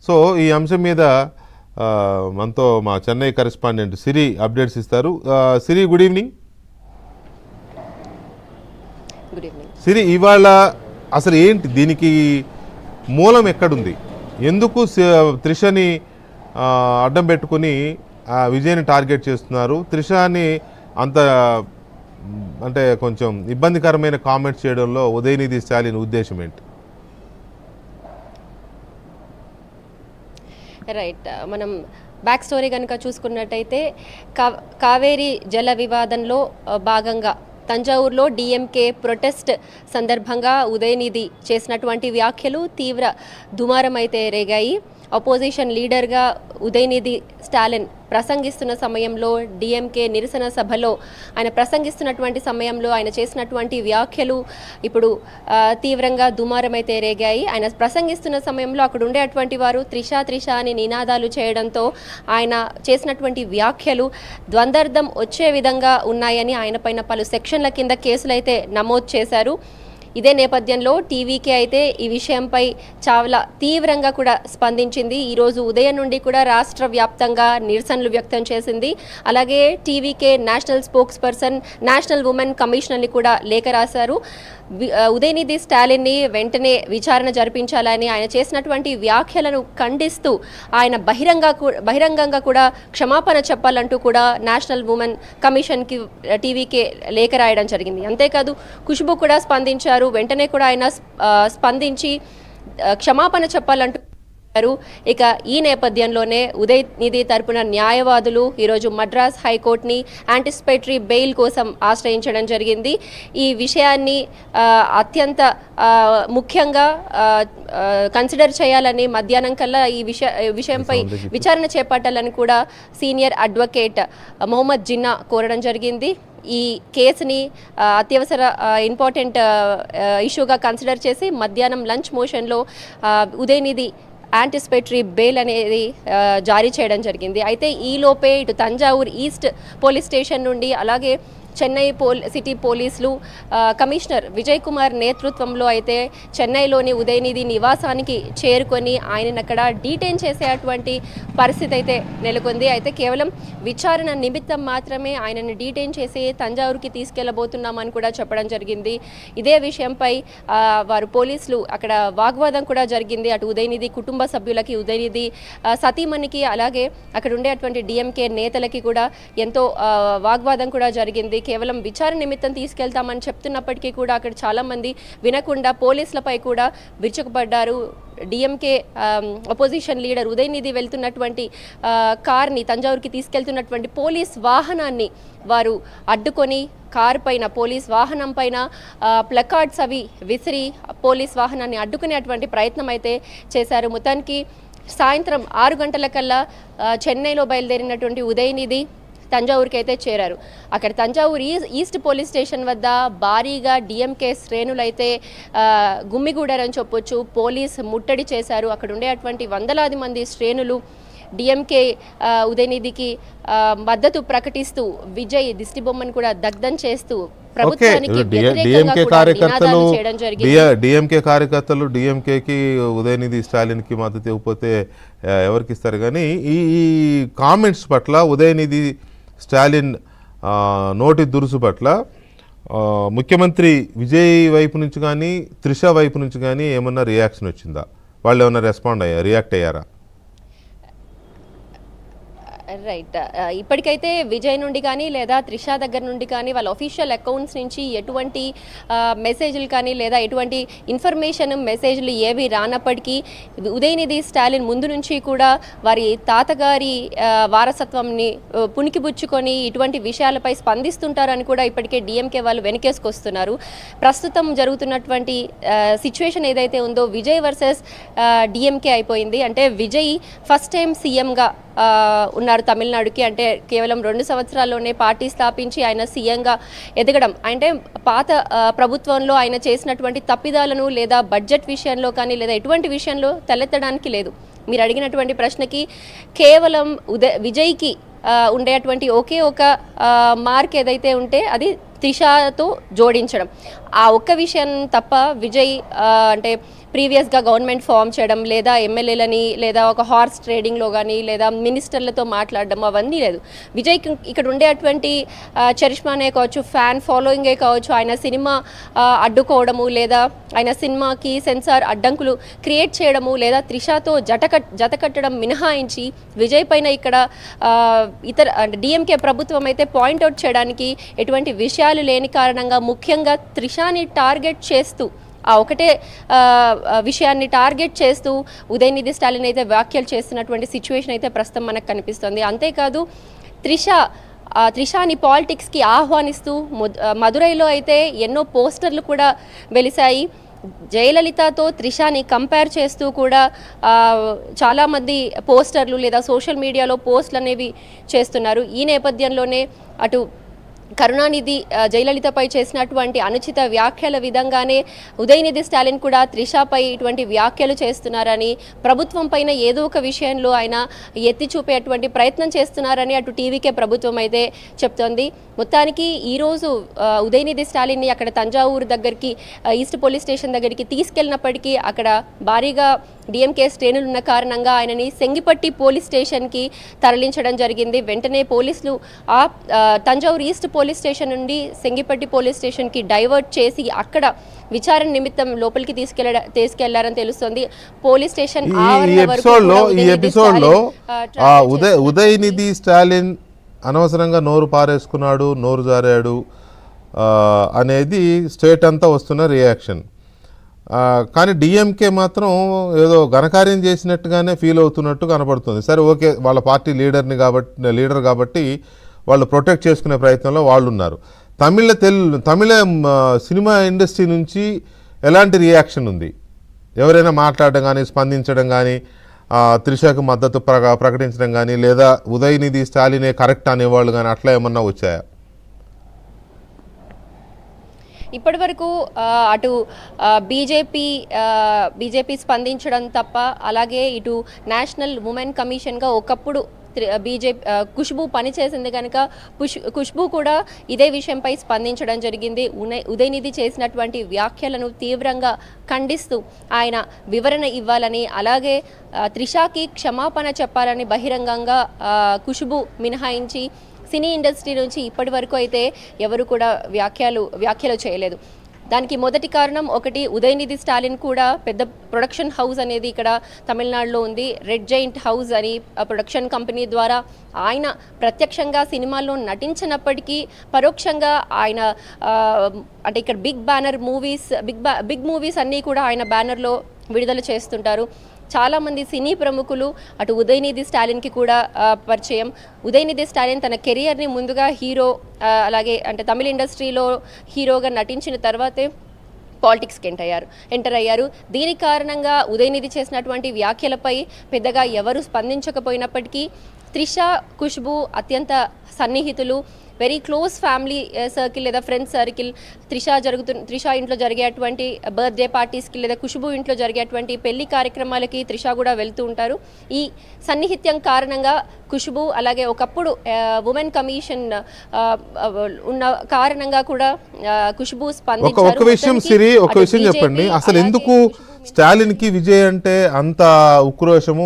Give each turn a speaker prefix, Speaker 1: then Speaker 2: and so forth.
Speaker 1: So ఈ అంశం మీద మనతో మా చెన్నై కరెస్పాండెంట్ సిరి అప్డేట్స్ ఇస్తారు. సిరి, గుడ్ ఈవినింగ్. సిరి, ఇవాళ అసలు ఏంటి దీనికి మూలం ఎక్కడుంది? ఎందుకు త్రిషని అడ్డం పెట్టుకుని విజయ్ని టార్గెట్ చేస్తున్నారు? త్రిషని అంత అంటే కొంచెం ఇబ్బందికరమైన కామెంట్స్ చేయడంలో ఉదయనిధి స్టాలిన్ ఉద్దేశం ఏంటి?
Speaker 2: రైట్, మనం బ్యాక్ స్టోరీ కనుక చూసుకున్నట్టయితే కావేరీ జల వివాదంలో భాగంగా తంజావూరులో డిఎంకే ప్రొటెస్ట్ సందర్భంగా ఉదయనిధి చేసినటువంటి వ్యాఖ్యలు తీవ్ర దుమారం అయితే రేగాయి. అపోజిషన్ లీడర్గా ఉదయనిధి స్టాలిన్ ప్రసంగిస్తున్న సమయంలో, డిఎంకే నిరసన సభలో ఆయన ప్రసంగిస్తున్నటువంటి సమయంలో ఆయన చేసినటువంటి వ్యాఖ్యలు ఇప్పుడు తీవ్రంగా దుమారమైతే రేగాయి. ఆయన ప్రసంగిస్తున్న సమయంలో అక్కడ ఉండేటువంటి వారు త్రిష త్రిష అని నినాదాలు చేయడంతో ఆయన చేసినటువంటి వ్యాఖ్యలు ద్వందార్థం వచ్చే విధంగా ఉన్నాయని ఆయన పైన పలు సెక్షన్ల కింద కేసులు అయితే నమోదు చేశారు. ఇదే నేపథ్యంలో టీవీకే అయితే ఈ విషయంపై చాలా తీవ్రంగా కూడా స్పందించింది. ఈరోజు ఉదయం నుండి కూడా రాష్ట్ర వ్యాప్తంగా నిరసనలు వ్యక్తం చేసింది. అలాగే TVK national spokesperson, national women కమిషనర్ని కూడా లేఖ రాశారు. ఉదయనిధి స్టాలిన్ని వెంటనే విచారణ జరిపించాలని, ఆయన చేసినటువంటి వ్యాఖ్యలను ఖండిస్తూ ఆయన బహిరంగంగా కూడా క్షమాపణ చెప్పాలంటూ కూడా నేషనల్ ఉమెన్ కమిషన్కి టీవీకే లేఖ రాయడం జరిగింది. అంతేకాదు ఖుష్బు కూడా స్పందించారు. వెంటనే కూడా ఆయన స్పందించి క్షమాపణ చెప్పాలంటూ. ఇక ఈ నేపథ్యంలోనే ఉదయనిధి తరపున న్యాయవాదులు ఈరోజు మద్రాస్ హైకోర్టుని యాంటిసిపేటరీ బెయిల్ కోసం ఆశ్రయించడం జరిగింది. ఈ విషయాన్ని అత్యంత ముఖ్యంగా కన్సిడర్ చేయాలని, మధ్యాహ్నం కల్లా ఈ విషయంపై విచారణ చేపట్టాలని కూడా సీనియర్ అడ్వకేట్ మొహమ్మద్ జిన్నా కోరడం జరిగింది. ఈ కేసుని అత్యవసర ఇంపార్టెంట్ ఇష్యూగా కన్సిడర్ చేసి మధ్యాహ్నం లంచ్ మోషన్లో ఉదయనిధి యాంటిసిపేటరీ బెయిల్ అనేది జారీ చేయడం జరిగింది. అయితే ఈలోపే ఇటు తంజావూరు ఈస్ట్ పోలీస్ స్టేషన్ నుండి, అలాగే చెన్నై సిటీ పోలీసులు కమిషనర్ విజయ్ కుమార్ నేతృత్వంలో అయితే చెన్నైలోని ఉదయనిధి నివాసానికి చేరుకొని ఆయనను అక్కడ డీటైన్ చేసేటువంటి పరిస్థితి అయితే నెలకొంది. అయితే కేవలం విచారణ నిమిత్తం మాత్రమే ఆయనను డీటైన్ చేసి తంజావూరుకి తీసుకెళ్లబోతున్నామని కూడా చెప్పడం జరిగింది. ఇదే విషయంపై వారు పోలీసులు అక్కడ వాగ్వాదం కూడా జరిగింది. అటు ఉదయనిధి కుటుంబ సభ్యులకి, ఉదయనిధి సతీమణికి, అలాగే అక్కడ ఉండేటువంటి డిఎంకే నేతలకి కూడా ఎంతో వాగ్వాదం కూడా జరిగింది. కేవలం విచారణ నిమిత్తం తీసుకెళ్తామని చెప్తున్నప్పటికీ కూడా అక్కడ చాలామంది వినకుండా పోలీసులపై కూడా విరుచుకుపడ్డారు. డిఎంకే అపోజిషన్ లీడర్ ఉదయనిధి వెళ్తున్నటువంటి కార్ని, తంజావూరుకి తీసుకెళ్తున్నటువంటి పోలీస్ వాహనాన్ని వారు అడ్డుకొని కారు పైన, పోలీస్ వాహనం పైన ప్లకార్డ్స్ అవి విసిరి పోలీస్ వాహనాన్ని అడ్డుకునేటువంటి ప్రయత్నం అయితే చేశారు. మొత్తానికి సాయంత్రం 6 గంటలకల్లా చెన్నైలో బయలుదేరినటువంటి ఉదయనిధి తంజావూరుకి అయితే చేరారు. అక్కడ తంజావూరు ఈస్ట్ పోలీస్ స్టేషన్ వద్ద భారీగా డిఎంకే శ్రేణులు అయితే గుమ్మిగూడారని చెప్పొచ్చు. పోలీస్ ముట్టడి చేశారు. అక్కడ ఉండేటువంటి వందలాది మంది శ్రేణులు డిఎంకే ఉదయనిధికి మద్దతు ప్రకటిస్తూ విజయ్ దిష్టిబొమ్మను కూడా దగ్ధం చేస్తూ
Speaker 1: డిఎంకే కార్యకర్తలు డిఎంకేకి ఉదయనిధి స్టాలిన్కి మద్దతు ఇవ్వకపోతే ఎవరికి ఇస్తారు? కానీ ఈ కామెంట్స్ పట్ల, ఉదయనిధి స్టాలిన్ నోటి దురుసు పట్ల ముఖ్యమంత్రి విజయ్ వైపు నుంచి కానీ, త్రిష వైపు నుంచి కానీ ఏమన్నా రియాక్షన్ వచ్చిందా? వాళ్ళు ఏమన్నా రియాక్ట్ అయ్యారా?
Speaker 2: రైట్, ఇప్పటికైతే విజయ్ నుండి కానీ లేదా త్రిష దగ్గర నుండి కానీ వాళ్ళ అఫీషియల్ అకౌంట్స్ నుంచి ఎటువంటి మెసేజ్లు కానీ లేదా ఎటువంటి ఇన్ఫర్మేషన్ మెసేజ్లు ఏవి రానప్పటికీ ఉదయనిధి స్టాలిన్ ముందు నుంచి కూడా వారి తాతగారి వారసత్వంని పుణికిపుచ్చుకొని ఇటువంటి విషయాలపై స్పందిస్తుంటారని కూడా ఇప్పటికే డిఎంకే వాళ్ళు వెనకేసుకొస్తున్నారు. ప్రస్తుతం జరుగుతున్నటువంటి సిచ్యువేషన్ ఏదైతే ఉందో విజయ్ వర్సెస్ డిఎంకే అయిపోయింది. అంటే విజయ్ ఫస్ట్ టైం సీఎంగా ఉన్నారు తమిళనాడుకి. అంటే కేవలం 2 సంవత్సరాల్లోనే పార్టీ స్థాపించి ఆయన సీఎంగా ఎదగడం, అంటే పాత ప్రభుత్వంలో ఆయన చేసినటువంటి తప్పిదాలను లేదా బడ్జెట్ విషయంలో కానీ లేదా ఎటువంటి విషయంలో తలెత్తడానికి లేదు. మీరు అడిగినటువంటి ప్రశ్నకి కేవలం విజయ్కి ఉండేటువంటి ఒకే ఒక మార్క్ ఏదైతే ఉంటే అది త్రిషతో జోడించడం. ఆ ఒక్క విషయం తప్ప విజయ్ అంటే ప్రీవియస్గా గవర్నమెంట్ ఫామ్ చేయడం లేదా ఎమ్మెల్యేలని లేదా ఒక హార్స్ ట్రేడింగ్లో కానీ లేదా మినిస్టర్లతో మాట్లాడడం అవన్నీ లేదు. విజయ్ ఇక్కడ ఉండేటువంటి చరిష్మానే కావచ్చు, ఫ్యాన్ ఫాలోయింగే కావచ్చు, ఆయన సినిమా అడ్డుకోవడము లేదా ఆయన సినిమాకి సెన్సార్ అడ్డంకులు క్రియేట్ చేయడము లేదా త్రిషాతో జత కట్టడం మినహాయించి విజయ్ పైన ఇక్కడ ఇతర డిఎంకే ప్రభుత్వం అయితే పాయింట్అవుట్ చేయడానికి ఎటువంటి విషయాలు లేని కారణంగా ముఖ్యంగా త్రిషాని టార్గెట్ చేస్తూ ఆ ఒకటే విషయాన్ని టార్గెట్ చేస్తూ ఉదయనిధి స్టాలిన్ అయితే వ్యాఖ్యలు చేస్తున్నటువంటి సిచ్యువేషన్ అయితే ప్రస్తుతం మనకు కనిపిస్తుంది. అంతేకాదు త్రిషాని పాలిటిక్స్కి ఆహ్వానిస్తూ మదురైలో అయితే ఎన్నో పోస్టర్లు కూడా వెలిశాయి. జయలలితతో త్రిషాని కంపేర్ చేస్తూ కూడా చాలామంది పోస్టర్లు లేదా సోషల్ మీడియాలో పోస్టులు అనేవి చేస్తున్నారు. ఈ నేపథ్యంలోనే అటు కరుణానిధి జయలలితపై చేసినటువంటి అనుచిత వ్యాఖ్యల విధంగానే ఉదయనిధి స్టాలిన్ కూడా త్రిషాపై ఇటువంటి వ్యాఖ్యలు చేస్తున్నారని, ప్రభుత్వం పైన ఏదో ఒక విషయంలో ఆయన ఎత్తి చూపేటువంటి ప్రయత్నం చేస్తున్నారని అటు టీవీకే ప్రభుత్వం అయితే చెప్తోంది. మొత్తానికి ఈరోజు ఉదయనిధి స్టాలిన్ని అక్కడ తంజావూరు దగ్గరికి ఈస్ట్ పోలీస్ స్టేషన్ దగ్గరికి తీసుకెళ్ళినప్పటికీ అక్కడ భారీగా డిఎంకే శ్రేణులు ఉన్న కారణంగా ఆయనని సెంగిపట్టి పోలీస్ స్టేషన్కి తరలించడం జరిగింది. వెంటనే పోలీసులు తంజావూరు ఈస్ట్ పోలీస్ స్టేషన్ నుండి సెంగిపట్టి పోలీస్ స్టేషన్కి డైవర్ట్ చేసి అక్కడ విచారణ నిమిత్తం లోపలికి తీసుకెళ్లారని తెలుస్తోంది. పోలీస్ స్టేషన్
Speaker 1: ఉదయనిధి స్టాలిన్ అనవసరంగా నోరు పారేసుకున్నాడు, నోరు జారాడు అనేది స్టేట్ అంతా వస్తున్న రియాక్షన్. కానీ డిఎంకే మాత్రం ఏదో ఘనకార్యం చేసినట్టుగానే ఫీల్ అవుతున్నట్టు కనపడుతుంది. సరే, ఓకే, వాళ్ళ పార్టీ లీడర్ కాబట్టి వాళ్ళు ప్రొటెక్ట్ చేసుకునే ప్రయత్నంలో వాళ్ళు ఉన్నారు. తమిళ సినిమా ఇండస్ట్రీ నుంచి ఎలాంటి రియాక్షన్ ఉంది? ఎవరైనా మాట్లాడడం కానీ, స్పందించడం కానీ, త్రిషకు మద్దతు ప్రకటించడం కానీ, లేదా ఉదయనిధి స్టాలినే కరెక్ట్ అనేవాళ్ళు కానీ అట్లా ఏమన్నా వచ్చాయా?
Speaker 2: ఇప్పటి వరకు అటు బీజేపీ స్పందించడం తప్ప, అలాగే ఇటు నేషనల్ ఉమెన్ కమిషన్గా ఒకప్పుడు ఖుష్బూ పనిచేసింది కనుక ఖుష్బూ కూడా ఇదే విషయంపై స్పందించడం జరిగింది. ఉదయనిధి చేసినటువంటి వ్యాఖ్యలను తీవ్రంగా ఖండిస్తూ ఆయన వివరణ ఇవ్వాలని, అలాగే త్రిషాకి క్షమాపణ చెప్పాలని బహిరంగంగా ఖుష్బూ మినహాయించి సినీ ఇండస్ట్రీ నుంచి ఇప్పటి వరకు అయితే ఎవరు కూడా వ్యాఖ్యలు చేయలేదు. దానికి మొదటి కారణం ఒకటి, ఉదయనిధి స్టాలిన్ కూడా పెద్ద ప్రొడక్షన్ హౌస్ అనేది ఇక్కడ తమిళనాడులో ఉంది. రెడ్ జైంట్ హౌస్ అని ప్రొడక్షన్ కంపెనీ ద్వారా ఆయన ప్రత్యక్షంగా సినిమాల్లో నటించినప్పటికీ పరోక్షంగా ఆయన అంటే ఇక్కడ బిగ్ మూవీస్ అన్నీ కూడా ఆయన బ్యానర్లో విడుదల చేస్తుంటారు. చాలామంది సినీ ప్రముఖులు అటు ఉదయనిధి స్టాలిన్కి కూడా పరిచయం. ఉదయనిధి స్టాలిన్ తన కెరియర్ని ముందుగా హీరో, అలాగే అంటే తమిళ ఇండస్ట్రీలో హీరోగా నటించిన తర్వాతే పాలిటిక్స్కి ఎంటర్ అయ్యారు. దీని కారణంగా ఉదయనిధి చేసినటువంటి వ్యాఖ్యలపై పెద్దగా ఎవరు స్పందించకపోయినప్పటికీ త్రిష, ఖుష్బూ అత్యంత సన్నిహితులు, వెరీ క్లోజ్ ఫ్యామిలీ సర్కిల్ లేదా ఫ్రెండ్స్ సర్కిల్. త్రిష ఇంట్లో జరిగేటువంటి బర్త్డే పార్టీస్కి లేదా ఖుష్బూ ఇంట్లో జరిగేటువంటి పెళ్లి కార్యక్రమాలకి త్రిష కూడా వెళ్తూ ఉంటారు. ఈ సన్నిహిత్యం కారణంగా ఖుష్బూ, అలాగే ఒకప్పుడు ఉమెన్ కమిషన్ ఉన్న కారణంగా కూడా ఖుష్బూ స్పందించారు.
Speaker 1: ఒక విషయం చెప్పండి, అసలు ఎందుకు స్టాలిన్కి విజయ్ అంటే అంత ఉక్రోషము?